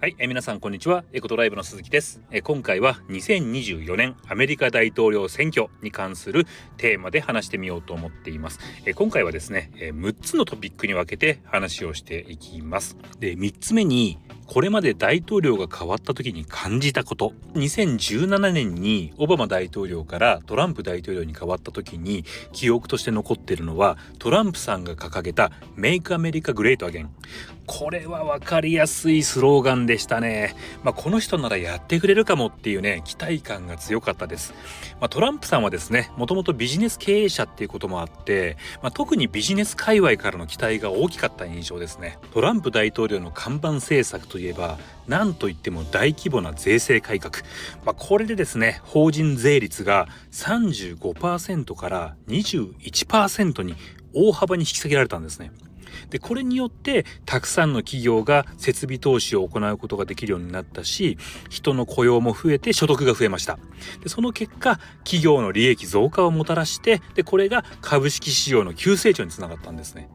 はい、皆さんこんにちは。エコトライブの鈴木です。今回は2024年アメリカ大統領選挙に関するテーマで話してみようと思っています。今回はですね、6つのトピックに分けて話をしていきます。で、3つ目にこれまで大統領が変わった時に感じたこと。2017年にオバマ大統領からトランプ大統領に変わった時に記憶として残っているのは、トランプさんが掲げた Make America Great Again。これは分かりやすいスローガンでしたね。この人ならやってくれるかもっていうね、期待感が強かったです。トランプさんはですね、もともとビジネス経営者っていうこともあって、特にビジネス界隈からの期待が大きかった印象ですね。トランプ大統領の看板政策といえば、なんといっても大規模な税制改革。これでですね、法人税率が 35% から21% に大幅に引き下げられたんですね。でこれによってたくさんの企業が設備投資を行うことができるようになったし、人の雇用も増えて所得が増えました。でその結果、企業の利益増加をもたらして、でこれが株式市場の急成長につながったんですね。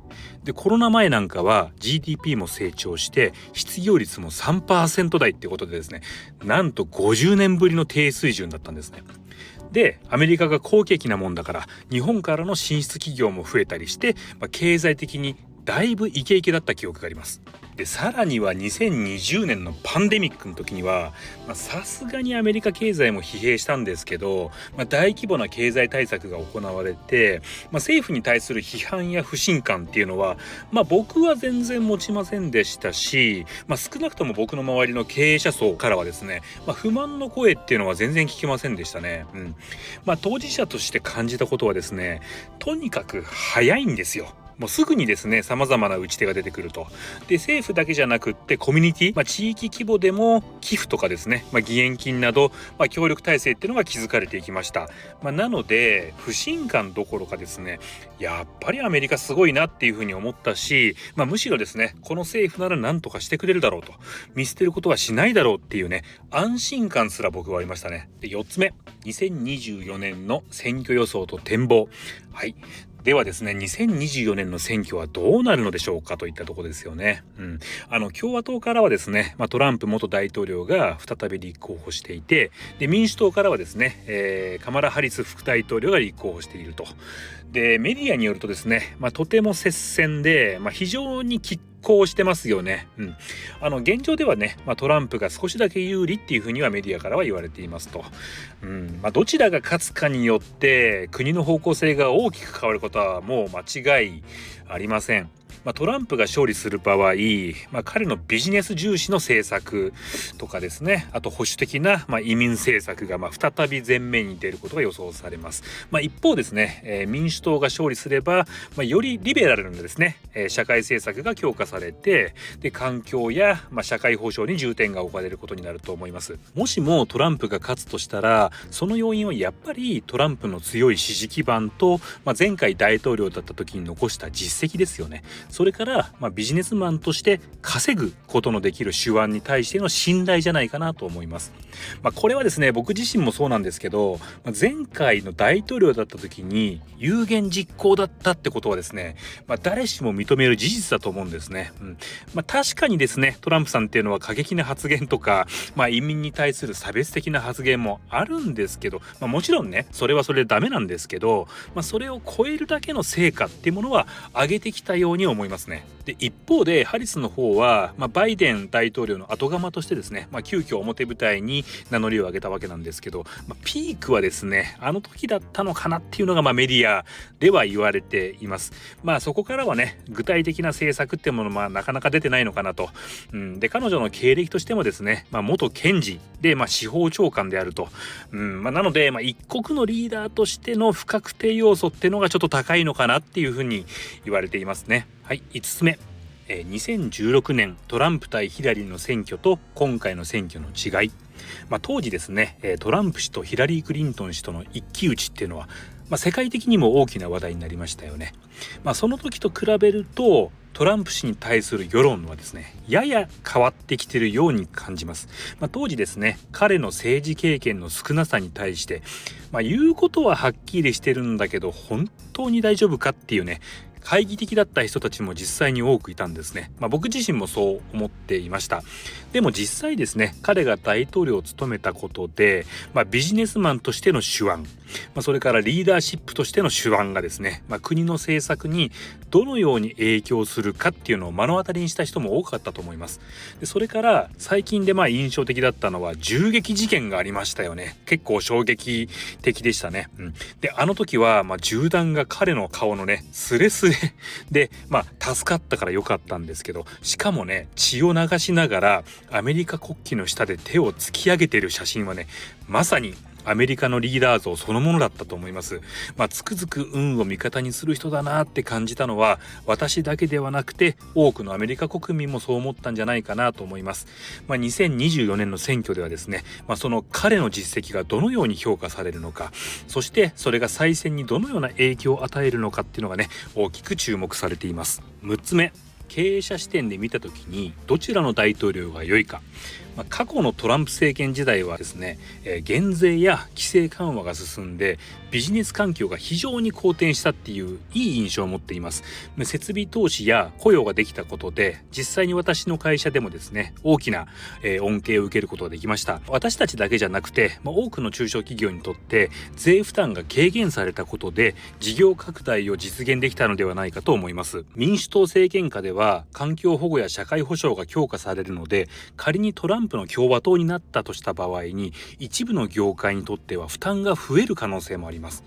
でコロナ前なんかは GDP も成長して失業率も 3% 台ってことでですね、なんと50年ぶりの低水準だったんですね。でアメリカが好景気なもんだから、日本からの進出企業も増えたりして、経済的にだいぶイケイケだった記憶があります。でさらには2020年のパンデミックの時にはさすがにアメリカ経済も疲弊したんですけど、大規模な経済対策が行われて、政府に対する批判や不信感っていうのは、僕は全然持ちませんでしたし、少なくとも僕の周りの経営者層からはですね、不満の声っていうのは全然聞きませんでしたね。当事者として感じたことはですね、とにかく早いんですよ。もうすぐにですね、様々な打ち手が出てくると。で政府だけじゃなくってコミュニティ、地域規模でも寄付とかですね、義援金など、協力体制っていうのが築かれていきました。なので不信感どころかですね、やっぱりアメリカすごいなっていうふうに思ったし、むしろですね、この政府なら何とかしてくれるだろうと、見捨てることはしないだろうっていうね、安心感すら僕はありましたね。で4つ目、2024年の選挙予想と展望。ではですね、2024年の選挙はどうなるのでしょうかといったところですよね。共和党からはですね、トランプ元大統領が再び立候補していて、で民主党からはですね、カマラ・ハリス副大統領が立候補していると。でメディアによるとですね、とても接戦で、非常に拮抗してますよね。現状ではね、トランプが少しだけ有利っていうふうにはメディアからは言われていますと。どちらが勝つかによって国の方向性が大きく変わることはもう間違いありません。トランプが勝利する場合、彼のビジネス重視の政策とかですね、あと保守的な、移民政策が再び前面に出ることが予想されます。一方ですね、民主党が勝利すれば、よりリベラルなですね、社会政策が強化されて、で環境や、社会保障に重点が置かれることになると思います。もしもトランプが勝つとしたら、その要因はやっぱりトランプの強い支持基盤と、前回大統領だった時に残した実績ですよね。それから、ビジネスマンとして稼ぐことのできる手腕に対しての信頼じゃないかなと思います。これはですね、僕自身もそうなんですけど、前回の大統領だった時に有言実行だったってことはですね、誰しも認める事実だと思うんですね。確かにですね、トランプさんっていうのは過激な発言とか、移民に対する差別的な発言もあるんですけど、もちろんね、それはそれでダメなんですけど、それを超えるだけの成果っていうものは上げてきたように思いますね。で一方でハリスの方は、バイデン大統領の後釜としてですね、急遽表舞台に名乗りを上げたわけなんですけど、ピークはですね、あの時だったのかなっていうのが、メディアでは言われています。そこからはね、具体的な政策っていうものなかなか出てないのかなと。で彼女の経歴としてもですね、元検事で、司法長官であると。なので、一国のリーダーとしての不確定要素っていうのがちょっと高いのかなっていうふうに言われていますね。5つ目、2016年トランプ対ヒラリーの選挙と今回の選挙の違い。当時ですね、トランプ氏とヒラリー・クリントン氏との一騎打ちっていうのは、世界的にも大きな話題になりましたよね。その時と比べるとトランプ氏に対する世論はですね、やや変わってきているように感じます。当時ですね、彼の政治経験の少なさに対して、言うことははっきりしてるんだけど本当に大丈夫かっていうね、懐疑的だった人たちも実際に多くいたんですね。僕自身もそう思っていました。でも実際ですね、彼が大統領を務めたことで、ビジネスマンとしての手腕、それからリーダーシップとしての手腕がですね、国の政策にどのように影響するかっていうのを目の当たりにした人も多かったと思います。でそれから最近で印象的だったのは銃撃事件がありましたよね。結構衝撃的でしたね。であの時は銃弾が彼の顔のねスレスレで助かったから良かったんですけど、しかもね血を流しながらアメリカ国旗の下で手を突き上げている写真はね、まさにアメリカのリーダー像そのものだったと思います。つくづく運を味方にする人だなって感じたのは私だけではなくて多くのアメリカ国民もそう思ったんじゃないかなと思います。2024年の選挙ではですね、その彼の実績がどのように評価されるのか、そしてそれが再選にどのような影響を与えるのかっていうのがね大きく注目されています。6つ目、経営者視点で見た時にどちらの大統領が良いか。過去のトランプ政権時代はですね、減税や規制緩和が進んでビジネス環境が非常に好転したっていういい印象を持っています。設備投資や雇用ができたことで実際に私の会社でもですね大きな恩恵を受けることができました。私たちだけじゃなくて多くの中小企業にとって税負担が軽減されたことで事業拡大を実現できたのではないかと思います。民主党政権下では環境保護や社会保障が強化されるので、仮にトランプの共和党になったとした場合に一部の業界にとっては負担が増える可能性もあります。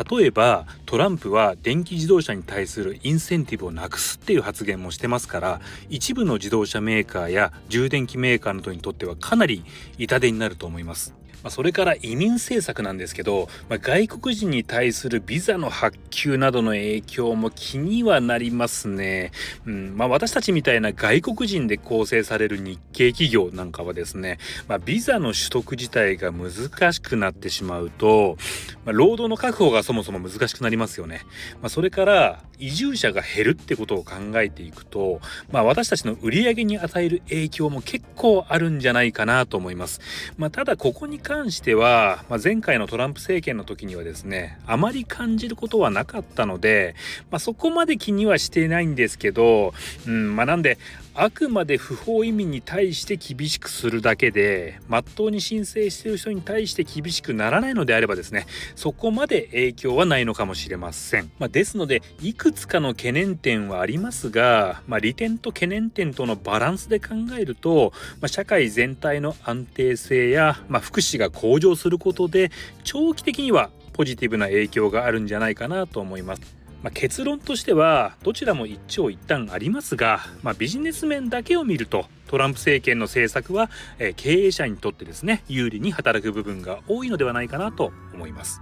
例えばトランプは電気自動車に対するインセンティブをなくすっていう発言もしてますから、一部の自動車メーカーや充電器メーカーなどにとってはかなり痛手になると思います。それから移民政策なんですけど、外国人に対するビザの発給などの影響も気にはなりますね。私たちみたいな外国人で構成される日系企業なんかはですね、ビザの取得自体が難しくなってしまうと、労働の確保がそもそも難しくなりますよね。それから移住者が減るってことを考えていくと、私たちの売り上げに与える影響も結構あるんじゃないかなと思います。ただここに関しては、前回のトランプ政権の時にはですねあまり感じることはなかったので、そこまで気にはしていないんですけど、なんであくまで不法移民に対して厳しくするだけで真っ当に申請している人に対して厳しくならないのであればですね、そこまで影響はないのかもしれません。ですのでいくつかの懸念点はありますが、利点と懸念点とのバランスで考えると、社会全体の安定性や、福祉が向上することで長期的にはポジティブな影響があるんじゃないかなと思います。結論としてはどちらも一長一短ありますが、ビジネス面だけを見るとトランプ政権の政策は、経営者にとってですね有利に働く部分が多いのではないかなと思います。